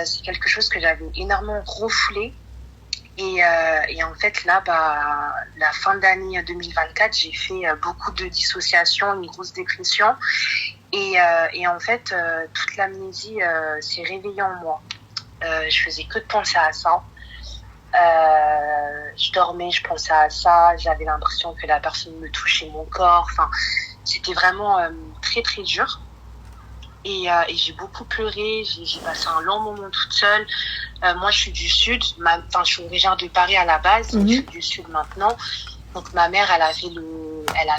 C'est quelque chose que j'avais énormément refoulé. Et en fait, là, la fin d'année 2024, j'ai fait beaucoup de dissociations, une grosse dépression. Et en fait, toute l'amnésie s'est réveillée en moi. Je faisais que de penser à ça. Je dormais, je pensais à ça. J'avais l'impression que la personne me touchait mon corps. Enfin, c'était vraiment très, très dur. Et j'ai beaucoup pleuré, j'ai passé un long moment toute seule. Moi, je suis du Sud, je suis originaire de Paris à la base, mais je suis du Sud maintenant. Donc, ma mère, elle a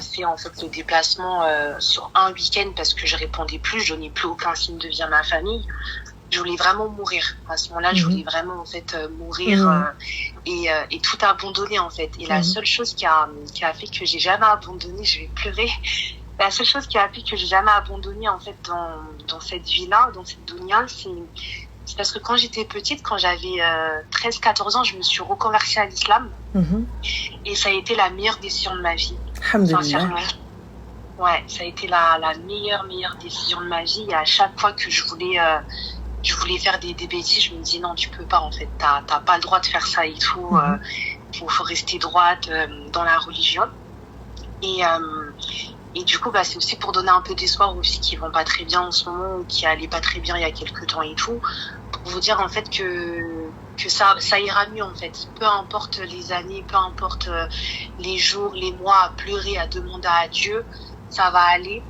fait en fait le déplacement sur un week-end parce que je répondais plus, je donnais plus aucun signe de vie à ma famille. Je voulais vraiment mourir. À ce moment-là, je voulais vraiment en fait mourir et tout abandonner en fait. Et la seule chose qui a fait que j'ai jamais abandonné, je vais pleurer. La seule chose qui a fait que j'ai jamais abandonné en fait dans cette vie-là, dans cette dunya, c'est parce que quand j'étais petite, quand j'avais 13-14 ans, je me suis reconvertie à l'islam. Et ça a été la meilleure décision de ma vie. Sincèrement. Ouais, ça a été la meilleure décision de ma vie. Et à chaque fois que je voulais faire des bêtises, je me disais non, tu peux pas en fait, t'as pas le droit de faire ça et tout. Faut rester droite dans la religion. Et du coup, c'est aussi pour donner un peu d'espoir aux filles qui vont pas très bien en ce moment ou qui allaient pas très bien il y a quelques temps et tout, pour vous dire en fait que ça ira mieux en fait. Peu importe les années, peu importe les jours, les mois à pleurer, à demander à Dieu, ça va aller.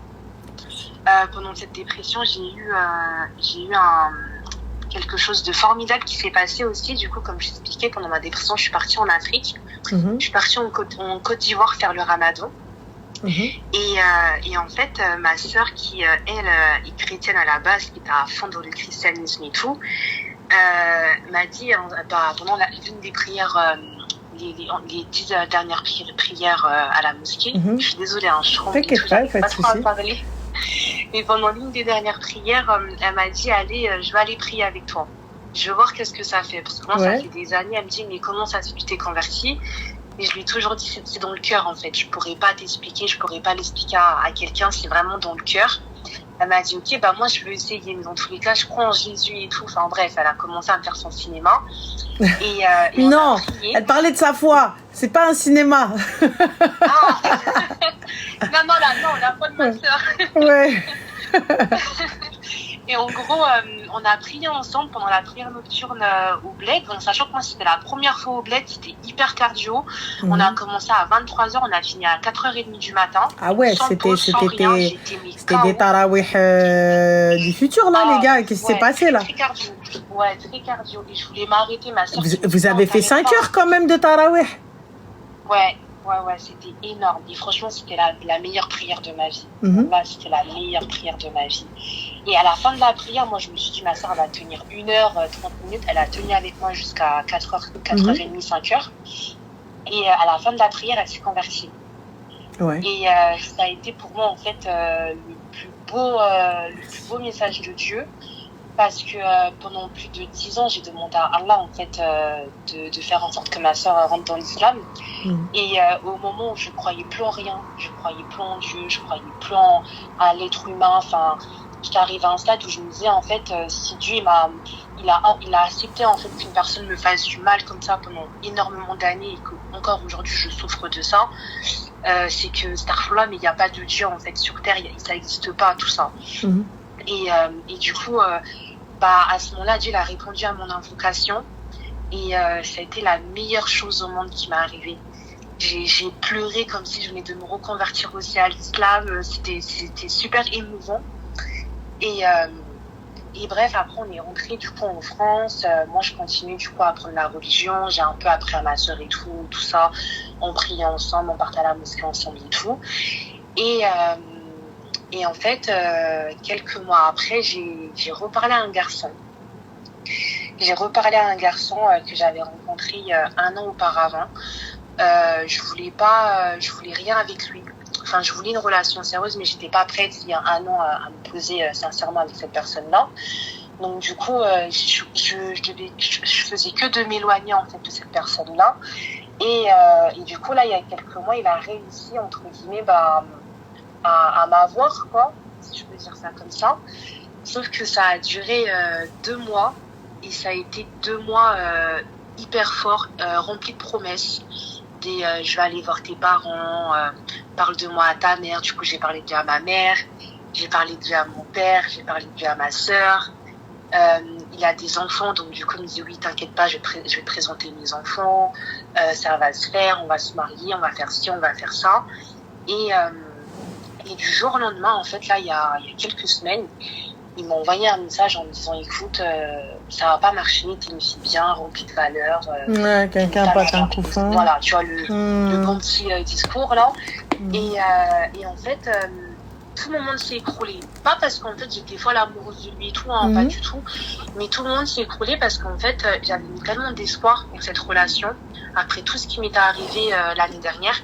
Pendant cette dépression, j'ai eu quelque chose de formidable qui s'est passé aussi. Du coup, comme je t'expliquais, pendant ma dépression, je suis partie en Afrique. Je suis partie en Côte d'Ivoire faire le Ramadan. Et en fait, ma sœur qui, elle, est chrétienne à la base, qui est à fond dans le christianisme et tout, m'a dit, pendant l'une des prières, les 10 dernières prières à la mosquée, je suis désolée, je trouve que pas trop à parler. Mais pendant l'une des dernières prières, elle m'a dit, allez, je vais aller prier avec toi. Je veux voir qu'est-ce que ça fait. Parce que moi, ça fait des années, elle me dit, mais comment ça se fait que tu t'es convertie? Et je lui ai toujours dit, c'est dans le cœur, en fait. Je pourrais pas t'expliquer, je pourrais pas l'expliquer à quelqu'un, c'est vraiment dans le cœur. Elle m'a dit, ok, moi, je veux essayer. Mais dans tous les cas, je crois en Jésus et tout. Enfin, bref, elle a commencé à me faire son cinéma. Et non, elle parlait de sa foi. C'est pas un cinéma. Non, la foi de ma sœur. Ouais. Et en gros, on a prié ensemble pendant la prière nocturne au bled. En sachant que moi, c'était la première fois au bled, c'était hyper cardio. On a commencé à 23h, on a fini à 4h30 du matin. Ah ouais, c'était des tarawih du futur, là, les gars. Qu'est-ce qui s'est passé, là? Très cardio. Ouais, très cardio. Et je voulais m'arrêter, ma soeur. Vous avez fait 5 heures quand même de tarawih? Ouais, c'était énorme. Et franchement, c'était la meilleure prière de ma vie. Là, c'était la meilleure prière de ma vie. Et à la fin de la prière, moi, je me suis dit, ma soeur va tenir 1h30. Elle a tenu avec moi jusqu'à 4h30, 5h. Et à la fin de la prière, elle s'est convertie. Ouais. Et ça a été pour moi, en fait, le plus beau message de Dieu. Parce que pendant plus de 10 ans, j'ai demandé à Allah en fait de faire en sorte que ma sœur rentre dans l'islam. Et au moment où je croyais plus en rien, je croyais plus en Dieu, je croyais plus à l'être humain. Enfin, j'étais arrivée à un stade où je me disais en fait, si Dieu il a accepté en fait qu'une personne me fasse du mal comme ça pendant énormément d'années et que encore aujourd'hui je souffre de ça, c'est que starfullah, mais il n'y a pas de Dieu en fait sur terre, ça n'existe pas tout ça. Et du coup, à ce moment-là, Dieu a répondu à mon invocation et ça a été la meilleure chose au monde qui m'est arrivée. J'ai pleuré comme si je venais de me reconvertir aussi à l'islam. C'était super émouvant. Et bref, après on est rentré du coup en France. Moi, je continue du coup à apprendre la religion. J'ai un peu appris à ma sœur et tout ça. On priait ensemble, on partait à la mosquée ensemble et tout. Et en fait, quelques mois après, j'ai reparlé à un garçon. J'ai reparlé à un garçon que j'avais rencontré 1 an auparavant. Je voulais rien avec lui. Enfin, je voulais une relation sérieuse, mais j'étais pas prête il y a 1 an à me poser sincèrement avec cette personne-là. Donc du coup, je faisais que de m'éloigner en fait de cette personne-là. Et du coup là, il y a quelques mois, il a réussi entre guillemets à m'avoir, quoi, si je peux dire ça comme ça. Sauf que ça a duré 2 mois et ça a été 2 mois hyper forts, remplis de promesses. Je vais aller voir tes parents, parle de moi à ta mère. Du coup, j'ai parlé déjà à ma mère, j'ai parlé déjà à mon père, j'ai parlé déjà à ma sœur. Il a des enfants, donc du coup, il me dit oui, t'inquiète pas, je vais te présenter mes enfants, ça va se faire, on va se marier, on va faire ci, on va faire ça. Et du jour au lendemain, en fait, là, il y a quelques semaines, il m'a envoyé un message en me disant écoute, ça va pas marcher, t'es une fille bien, remplie de valeurs. Ouais, quelqu'un pas un coup fin. Voilà, tu vois, le bon petit discours là. Et en fait, tout le monde s'est écroulé. Pas parce qu'en fait j'étais folle amoureuse de lui et tout, hein, pas du tout. Mais tout le monde s'est écroulé parce qu'en fait j'avais mis tellement d'espoir dans cette relation après tout ce qui m'était arrivé l'année dernière.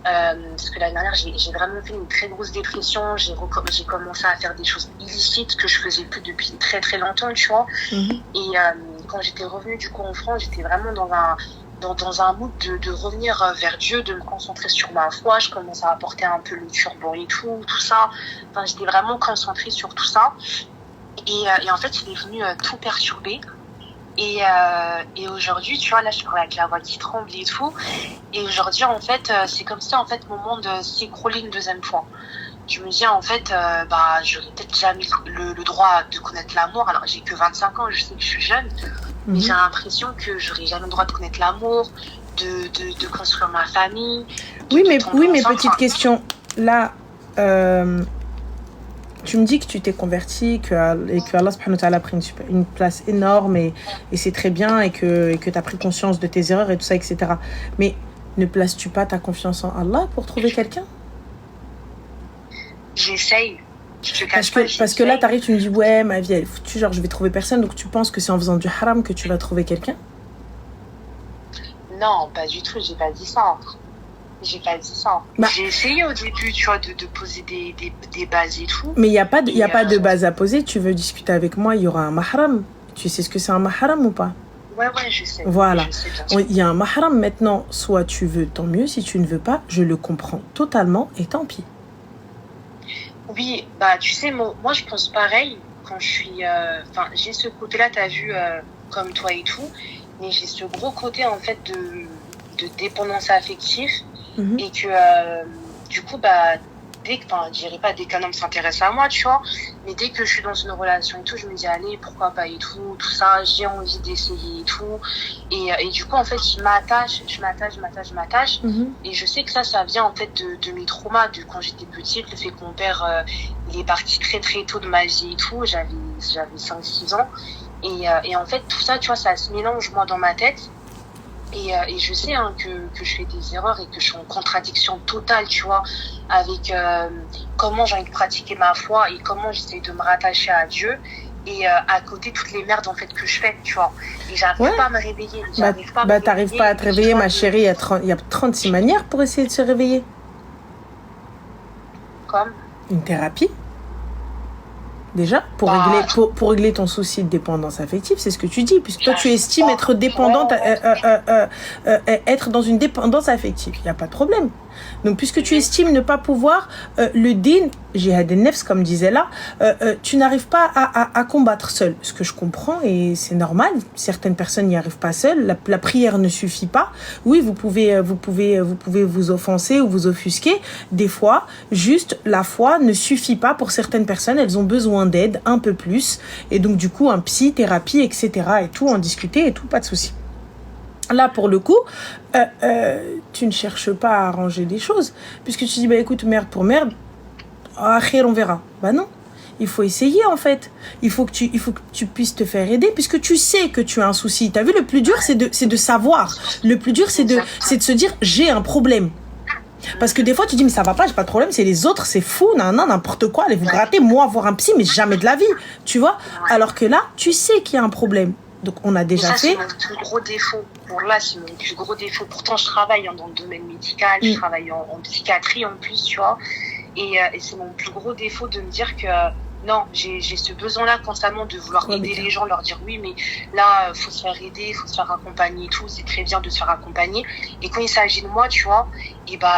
Parce que l'année dernière j'ai vraiment fait une très grosse dépression, j'ai commencé à faire des choses illicites que je faisais plus depuis très très longtemps, tu vois. Et quand j'étais revenue du coup en France, j'étais vraiment dans un mood de revenir vers Dieu, de me concentrer sur ma foi. Je commençais à porter un peu le turban et tout ça. Enfin, j'étais vraiment concentrée sur tout ça. Et en fait, il est venu tout perturber. Et aujourd'hui, tu vois, là, je parle avec la voix qui tremble et tout. Et aujourd'hui, en fait, c'est comme si, en fait, mon monde s'écroulait une deuxième fois. Je me dis, en fait, j'aurais peut-être jamais le droit de connaître l'amour. Alors, j'ai que 25 ans, je sais que je suis jeune. Mais j'ai l'impression que j'aurais jamais le droit de connaître l'amour, de construire ma famille. Oui, mais petite question. Là, tu me dis que tu t'es converti et que Allah subhanahu wa ta'ala a pris une place énorme et c'est très bien et que tu as pris conscience de tes erreurs et tout ça, etc. Mais ne places-tu pas ta confiance en Allah pour trouver quelqu'un? J'essaye. Parce que là, t'arrives, tu me dis, ouais, ma vie, elle est foutue, genre, je vais trouver personne. Donc, tu penses que c'est en faisant du haram que tu vas trouver quelqu'un? Non, pas du tout, j'ai pas dit ça. J'ai essayé au début, tu vois, de poser des bases et tout. Mais il n'y a pas de base à poser. Tu veux discuter avec moi, il y aura un mahram. Tu sais ce que c'est un mahram ou pas? Ouais, je sais. Voilà. Il y a un mahram maintenant. Soit tu veux, tant mieux. Si tu ne veux pas, je le comprends totalement et tant pis. Oui, tu sais, moi je pense pareil quand je suis... j'ai ce côté-là, t'as vu, comme toi et tout, mais j'ai ce gros côté, en fait, de dépendance affective et que, du coup, je dirais pas dès qu'un homme s'intéresse à moi, tu vois, mais dès que je suis dans une relation et tout, je me dis, allez, pourquoi pas et tout ça, j'ai envie d'essayer et tout. Et du coup, en fait, je m'attache. Et je sais que ça vient, en fait, de mes traumas, de quand j'étais petite, le fait que mon père, il est parti très, très tôt de ma vie et tout. J'avais 5-6 ans. Et en fait, tout ça, tu vois, ça se mélange, moi, dans ma tête. Et je sais que je fais des erreurs et que je suis en contradiction totale, tu vois, avec comment j'ai envie de pratiquer ma foi et comment j'essaie de me rattacher à Dieu. Et à côté, toutes les merdes, en fait, que je fais, tu vois. Et j'arrive pas à me réveiller. T'arrives pas à te réveiller, ma chérie. Il y a 36 manières pour essayer de se réveiller. Comme une thérapie. Déjà, pour régler ton souci de dépendance affective, c'est ce que tu dis, puisque toi tu estimes être dépendante, être dans une dépendance affective, il n'y a pas de problème. Donc, puisque tu estimes ne pas pouvoir le din, jihad al-nafs, comme disait là, tu n'arrives pas à combattre seul. Ce que je comprends, et c'est normal, certaines personnes n'y arrivent pas seules, la prière ne suffit pas. Oui, vous pouvez vous offenser ou vous offusquer. Des fois, juste la foi ne suffit pas pour certaines personnes, elles ont besoin d'aide un peu plus. Et donc, du coup, un psy, thérapie, etc. et tout, en discuter et tout, pas de souci. Là, pour le coup, tu ne cherches pas à arranger les choses, puisque tu dis, écoute, merde pour merde, on verra. Non, il faut essayer, en fait. Il faut que tu puisses te faire aider, puisque tu sais que tu as un souci. Tu as vu, le plus dur, c'est de savoir. Le plus dur, c'est de se dire, j'ai un problème. Parce que des fois, tu dis, mais ça va pas, j'ai pas de problème, c'est les autres, c'est fou, n'importe quoi, allez vous gratter, moi, voir un psy, mais jamais de la vie, tu vois. Alors que là, tu sais qu'il y a un problème. Donc, on a déjà fait. C'est mon plus gros défaut. C'est mon plus gros défaut. Pourtant, je travaille dans le domaine médical, je travaille en psychiatrie en plus, tu vois. Et c'est mon plus gros défaut de me dire que non, j'ai ce besoin-là constamment de vouloir aider les gens, leur dire oui, mais là, faut se faire aider, faut se faire accompagner et tout. C'est très bien de se faire accompagner. Et quand il s'agit de moi, tu vois,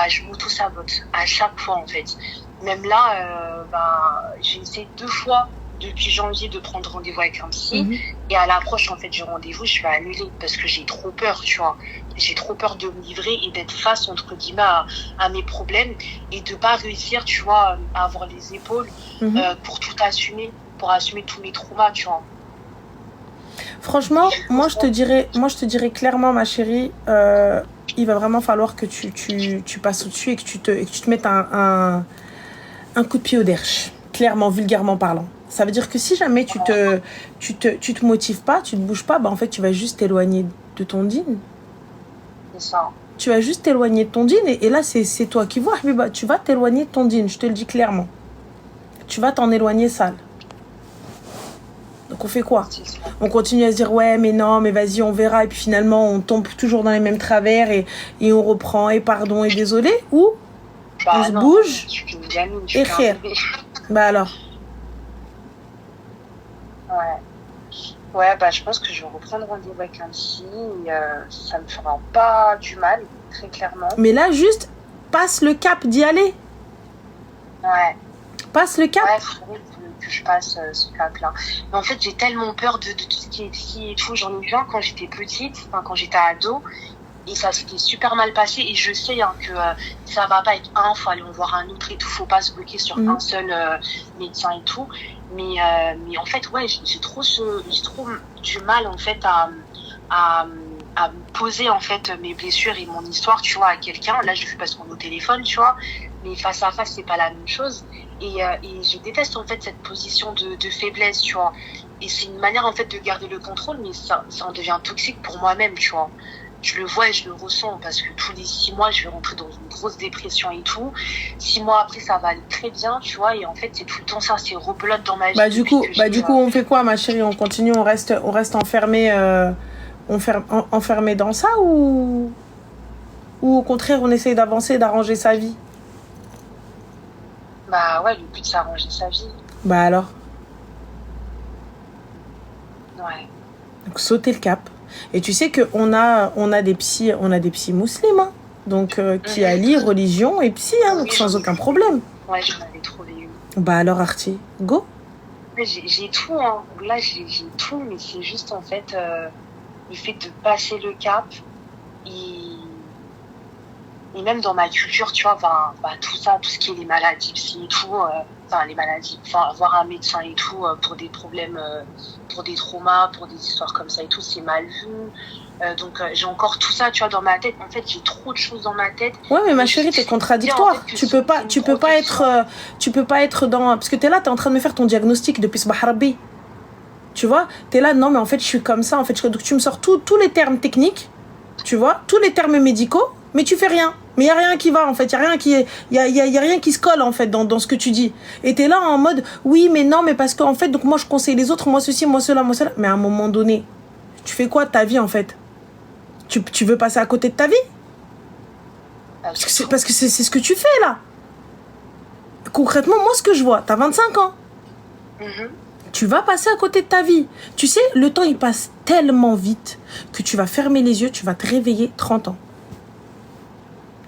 je m'auto-sabote à chaque fois, en fait. Même là, j'ai essayé 2 fois depuis janvier de prendre rendez-vous avec un psy. Et à l'approche, en fait, du rendez-vous, je vais annuler parce que j'ai trop peur, tu vois. J'ai trop peur de me livrer et d'être face, entre guillemets, à mes problèmes et de pas réussir, tu vois, à avoir les épaules pour tout assumer, pour assumer tous mes traumas, tu vois. Franchement, moi je te dirais clairement, ma chérie, il va vraiment falloir que tu passes au-dessus et que tu te mettes un coup de pied au derche, clairement, vulgairement parlant. Ça veut dire que si jamais tu te motives pas, tu ne bouges pas, bah en fait tu vas juste t'éloigner de ton dîne. C'est ça. Tu vas juste t'éloigner de ton dîne et là c'est toi qui vois, Habiba, tu vas t'éloigner de ton dîne, je te le dis clairement. Tu vas t'en éloigner sale. Donc on fait quoi? On continue à se dire ouais mais non mais vas-y on verra et puis finalement on tombe toujours dans les mêmes travers et on reprend et pardon et désolé ou on se bouge et rire. Bah alors. Ouais, bah je pense que je vais reprendre rendez-vous avec un psy et ça me fera pas du mal, très clairement. Mais là juste passe le cap d'y aller. Ouais. Passe le cap. Ouais, il faudrait que je passe ce cap-là. Mais en fait, j'ai tellement peur de tout ce qui est psy et tout. J'en ai vu un quand j'étais petite, enfin quand j'étais ado. Et ça s'était super mal passé. Et je sais que ça va pas être un, faut aller en voir un autre et tout. Faut pas se bloquer sur un seul médecin et tout. Mais en fait, ouais, j'ai trop du mal en fait à me poser en fait mes blessures et mon histoire, tu vois, à quelqu'un. Là, je le fais parce qu'on est au téléphone, tu vois. Mais face à face, c'est pas la même chose. Et je déteste en fait cette position de faiblesse, tu vois. Et c'est une manière en fait de garder le contrôle, mais ça en devient toxique pour moi-même, tu vois. Je le vois et je le ressens parce que tous les 6 mois, je vais rentrer dans une grosse dépression et tout. 6 mois après, ça va aller très bien, tu vois. Et en fait, c'est tout le temps ça, c'est rebelote dans ma vie. Du coup, on fait quoi, ma chérie? On continue, on reste enfermé, enfermé dans ça ou au contraire, on essaye d'avancer, d'arranger sa vie? Bah ouais, le but, c'est d'arranger sa vie. Bah alors? Ouais. Donc, sauter le cap. Et tu sais qu'on a des psys musulmans, hein, donc qui allient religion et psy, hein, donc sans aucun problème. Ouais, j'en avais trouvé une. Bah alors, Artie, go. J'ai tout, hein. Là, j'ai tout, mais c'est juste en fait le fait de passer le cap et même dans ma culture, tu vois, tout ça, tout ce qui est les maladies psy et tout, les maladies, voir un médecin et tout pour des problèmes, pour des traumas, pour des histoires comme ça et tout, c'est mal vu. Donc j'ai encore tout ça, tu vois, dans ma tête. En fait, j'ai trop de choses dans ma tête. Ouais, mais ma chérie, t'es contradictoire. En fait, tu peux pas être dans, parce que t'es là, t'es en train de me faire ton diagnostic depuis ce baharabi. Tu vois, t'es là, non, mais en fait, je suis comme ça. En fait, donc tu me sors tous les termes techniques, tu vois, tous les termes médicaux, mais tu fais rien. Mais il y a rien qui va en fait, il y a rien qui se colle en fait dans ce que tu dis. Et t'es là en mode oui, mais non, mais parce qu'en fait donc moi je conseille les autres, moi ceci, moi cela, moi cela. Mais à un moment donné, tu fais quoi de ta vie en fait? Tu veux passer à côté de ta vie? Parce que c'est ce que tu fais là. Concrètement, moi ce que je vois, t'as 25 ans. Tu vas passer à côté de ta vie. Tu sais, le temps il passe tellement vite que tu vas fermer les yeux, tu vas te réveiller 30 ans.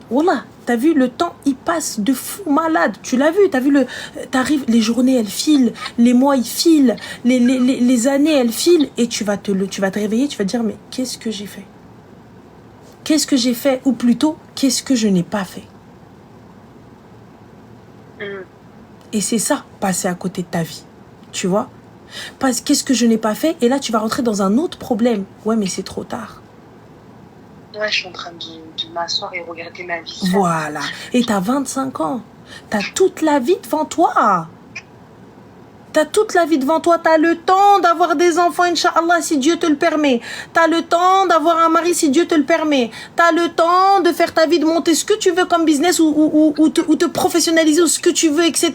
Voilà, t'as vu, le temps, il passe de fou malade. Tu l'as vu, t'arrives, les journées, elles filent, les mois, ils filent, les années, elles filent, et tu vas te réveiller, tu vas te dire, mais qu'est-ce que j'ai fait? Qu'est-ce que j'ai fait? Ou plutôt, qu'est-ce que je n'ai pas fait? Et c'est ça, passer à côté de ta vie. Tu vois? Qu'est-ce que je n'ai pas fait? Et là, tu vas rentrer dans un autre problème. Ouais, mais c'est trop tard. Ouais, je suis en train de m'asseoir et regarder ma vie. Voilà. Et t'as 25 ans. T'as toute la vie devant toi. T'as toute la vie devant toi. T'as le temps d'avoir des enfants, Inch'Allah, si Dieu te le permet. T'as le temps d'avoir un mari, si Dieu te le permet. T'as le temps de faire ta vie, de monter ce que tu veux comme business ou te professionnaliser ou ce que tu veux, etc.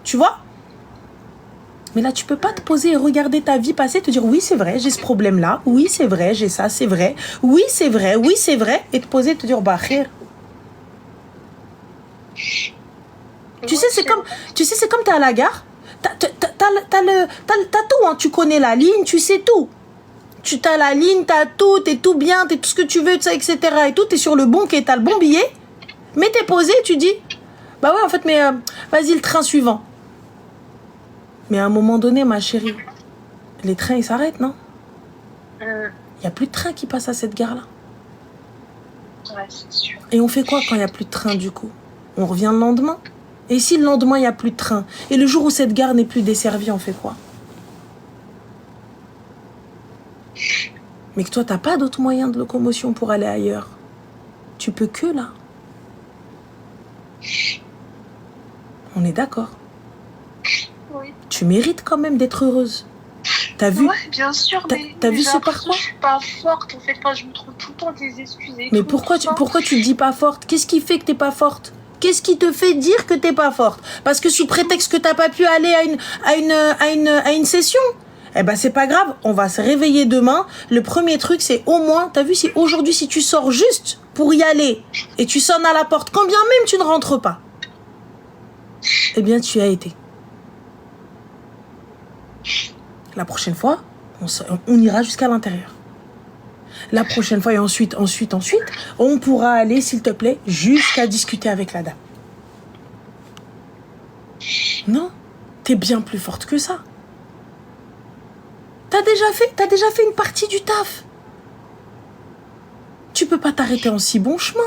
Tu vois? Mais là, tu peux pas te poser et regarder ta vie passer, te dire oui, c'est vrai, j'ai ce problème-là. Oui, c'est vrai, j'ai ça, c'est vrai. Oui, c'est vrai, oui, c'est vrai. Et te poser et te dire, bah, khir. Tu sais, c'est comme t'es à la gare. T'as tout, hein. Tu connais la ligne, tu sais tout. Tu t'as la ligne, t'as tout, t'es tout bien, t'es tout ce que tu veux, ça, etc. Et tout, t'es sur le bon quai, t'as le bon billet. Mais t'es posé, tu dis, bah ouais, en fait, mais vas-y, le train suivant. Mais à un moment donné, ma chérie, les trains, ils s'arrêtent, non? Il n'y a plus de train qui passe à cette gare-là. Ouais, c'est sûr. Et on fait quoi quand il n'y a plus de train, du coup? On revient le lendemain? Et si le lendemain, il n'y a plus de train? Et le jour où cette gare n'est plus desservie, on fait quoi? Mais que toi, tu n'as pas d'autres moyens de locomotion pour aller ailleurs. Tu peux que là. On est d'accord? Oui. Tu mérites quand même d'être heureuse. T'as vu? Ouais, bien sûr, mais t'as vu ce parcours? Je suis pas forte, en fait. Enfin, je me trouve tout le temps des excuses et mais tout. pourquoi tu te dis pas forte? Qu'est-ce qui fait que t'es pas forte? Qu'est-ce qui te fait dire que t'es pas forte? Parce que sous prétexte que t'as pas pu aller à une session? Eh ben c'est pas grave, on va se réveiller demain. Le premier truc, c'est au moins, t'as vu, si aujourd'hui, si tu sors juste pour y aller et tu sonnes à la porte, quand bien même tu ne rentres pas, eh bien tu y as été. La prochaine fois, on ira jusqu'à l'intérieur. La prochaine fois et ensuite, on pourra aller, s'il te plaît, jusqu'à discuter avec la dame. Non, t'es bien plus forte que ça. T'as déjà fait une partie du taf. Tu peux pas t'arrêter en si bon chemin.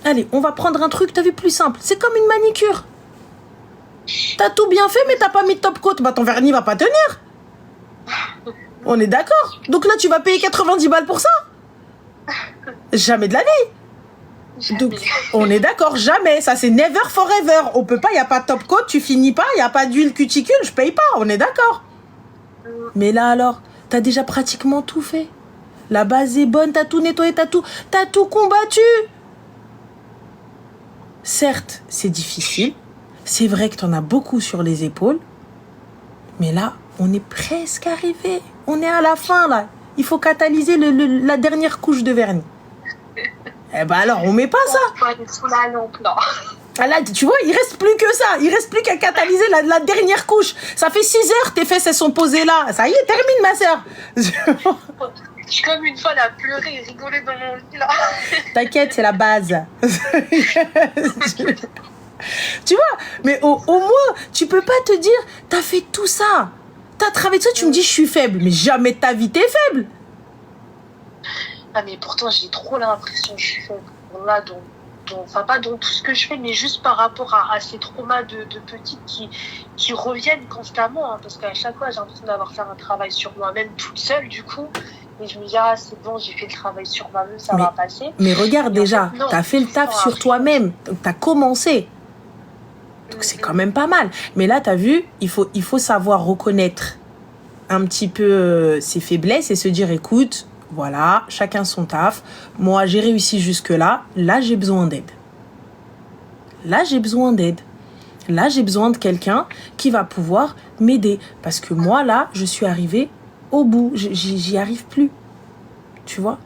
Allez, on va prendre un truc, t'as vu, plus simple. C'est comme une manicure. T'as tout bien fait, mais t'as pas mis de top coat. Bah, ton vernis va pas tenir. On est d'accord? Donc là, tu vas payer 90 balles pour ça? Jamais de la vie. Donc, on est d'accord, jamais. Ça, c'est never forever. On peut pas, il n'y a pas de top coat, tu finis pas, il n'y a pas d'huile cuticule, je paye pas. On est d'accord. Mais là, alors, t'as déjà pratiquement tout fait. La base est bonne, t'as tout nettoyé, t'as tout combattu. Certes, c'est difficile. C'est vrai que t'en as beaucoup sur les épaules. Mais là, on est presque arrivé. On est à la fin, là. Il faut catalyser la dernière couche de vernis. Eh ben alors, on met pas ça. Sous la lampe, là. Ah là, tu vois, il reste plus que ça. Il reste plus qu'à catalyser la dernière couche. Ça fait 6 heures, tes fesses, elles sont posées là. Ça y est, termine, ma sœur. Je suis comme une folle à pleurer et rigoler dans mon lit, là. T'inquiète, c'est la base. Tu vois, mais au moins, tu peux pas te dire, t'as fait tout ça. T'as travaillé ça, tu me dis, je suis faible. Mais jamais de ta vie, t'es faible. Ah, mais pourtant, j'ai trop l'impression que je suis faible. Là, enfin, pas dans tout ce que je fais, mais juste par rapport à ces traumas de petite qui reviennent constamment. Hein, parce qu'à chaque fois, j'ai l'impression d'avoir fait un travail sur moi-même toute seule, du coup. Et je me dis, ah, c'est bon, j'ai fait le travail sur moi-même, ça va passer. Mais regarde déjà, t'as fait le taf sur toi-même. T'as commencé. Donc c'est quand même pas mal. Mais là, t'as vu, il faut savoir reconnaître un petit peu ses faiblesses et se dire, écoute, voilà, chacun son taf. Moi, j'ai réussi jusque-là. Là, j'ai besoin d'aide. Là, j'ai besoin d'aide. Là, j'ai besoin de quelqu'un qui va pouvoir m'aider. Parce que moi, là, je suis arrivée au bout. J'y arrive plus. Tu vois?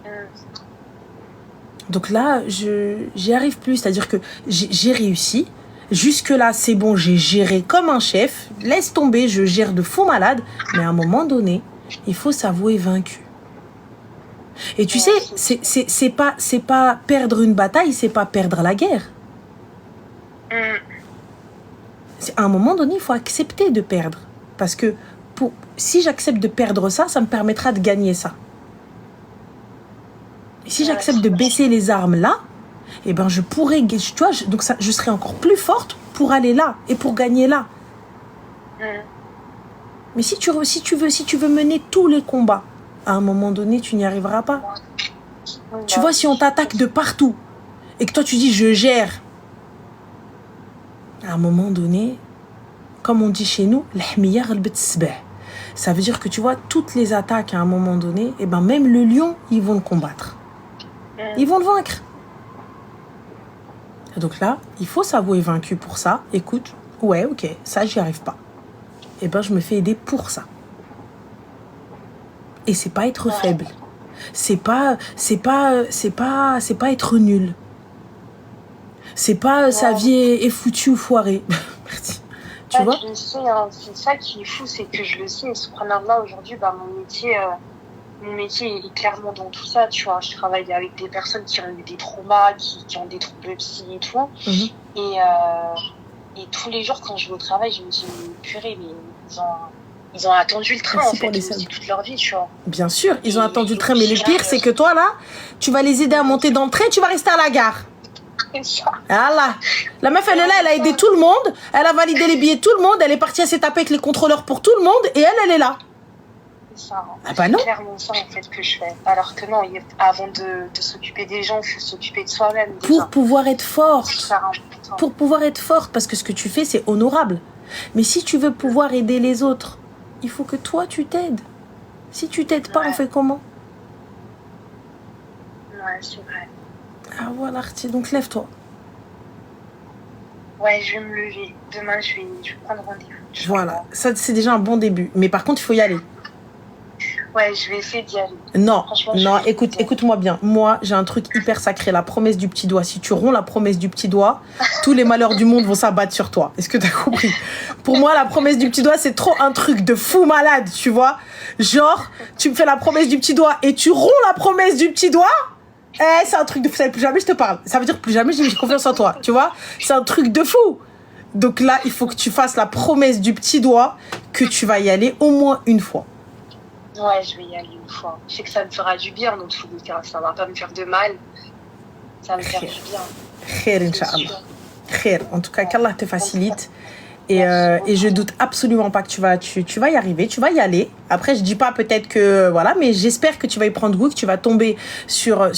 Donc là, j'y arrive plus. C'est-à-dire que j'ai réussi. Jusque-là, c'est bon, j'ai géré comme un chef. Laisse tomber, je gère de fou malade. Mais à un moment donné, il faut s'avouer vaincu. Et tu sais, c'est pas perdre une bataille, c'est pas perdre la guerre. À un moment donné, il faut accepter de perdre. Parce que si j'accepte de perdre ça, ça me permettra de gagner ça. Et si j'accepte de baisser les armes là, eh ben je pourrais, tu vois, donc ça, je serai encore plus forte pour aller là et pour gagner là. Mais si tu veux mener tous les combats, à un moment donné, tu n'y arriveras pas. Tu vois, si on t'attaque de partout et que toi tu dis je gère, à un moment donné, comme on dit chez nous, ça veut dire que tu vois, toutes les attaques à un moment donné, eh ben même le lion, ils vont le combattre. Ils vont le vaincre. Donc là, il faut s'avouer vaincu pour ça. Écoute, ouais, ok, ça, j'y arrive pas. Eh ben, je me fais aider pour ça. Et c'est pas être faible. C'est pas être nul. C'est pas sa vie est foutue ou foirée. Merci. Tu vois? Je le sais, hein, c'est ça qui est fou, c'est que je le sais. Subhanallah, aujourd'hui, mon métier est clairement dans tout ça, tu vois. Je travaille avec des personnes qui ont eu des traumas, qui ont des troubles psy et tout. Et tous les jours, quand je vais au travail, je me dis, purée, mais ils ont attendu le train, Merci en pour fait, les aussi subs. toute leur vie, tu vois. Bien sûr, ils ont Et attendu le au train, mais le final, pire, c'est que toi, là, tu vas les aider à monter dans le train, tu vas rester à la gare. c'est ça. Voilà. La meuf, elle est là, elle a aidé tout le monde, elle a validé les billets de tout le monde, elle est partie à s'est tapée avec les contrôleurs pour tout le monde, et elle est là. C'est ça. Ah bah non. C'est clairement ça, en fait, que je fais. Alors que non, avant de s'occuper des gens, il faut s'occuper de soi-même, déjà. Pour pouvoir être C'est forte. super important. Pour pouvoir être forte, parce que ce que tu fais, c'est honorable. Mais si tu veux pouvoir aider les autres, il faut que toi, tu t'aides. Si tu t'aides pas, on fait comment? Ouais, c'est vrai. Ah voilà, Artie, donc lève-toi. Ouais, je vais me lever. Demain, je vais prendre rendez-vous. Voilà, ça c'est déjà un bon début. Mais par contre, il faut y aller. Ouais, je vais essayer d'y aller. Non, Franchement, non, je vais essayer. écoute-moi bien. Moi, j'ai un truc hyper sacré, la promesse du petit doigt. Si tu romps la promesse du petit doigt, tous les malheurs du monde vont s'abattre sur toi. Est-ce que t'as compris? Pour moi, la promesse du petit doigt, c'est trop un truc de fou malade, tu vois. Genre, tu me fais la promesse du petit doigt et tu romps la promesse du petit doigt. Eh, c'est un truc de fou. Ça veut dire plus jamais je te parle. Ça veut dire plus jamais j'ai confiance en toi, tu vois. C'est un truc de fou. Donc là, il faut que tu fasses la promesse du petit doigt que tu vas y aller au moins une fois. Ouais, je vais y aller une fois. Je sais que ça me fera du bien dans tous les cas. Ça va pas me faire de mal. Ça va me faire du bien. Khair, C'est Inch'Allah. sûr. Khair. En tout cas, qu'Allah te facilite. Et je doute absolument pas que tu vas y arriver, tu vas y aller. Après, je dis pas peut-être que, voilà, mais j'espère que tu vas y prendre goût, que tu vas tomber sur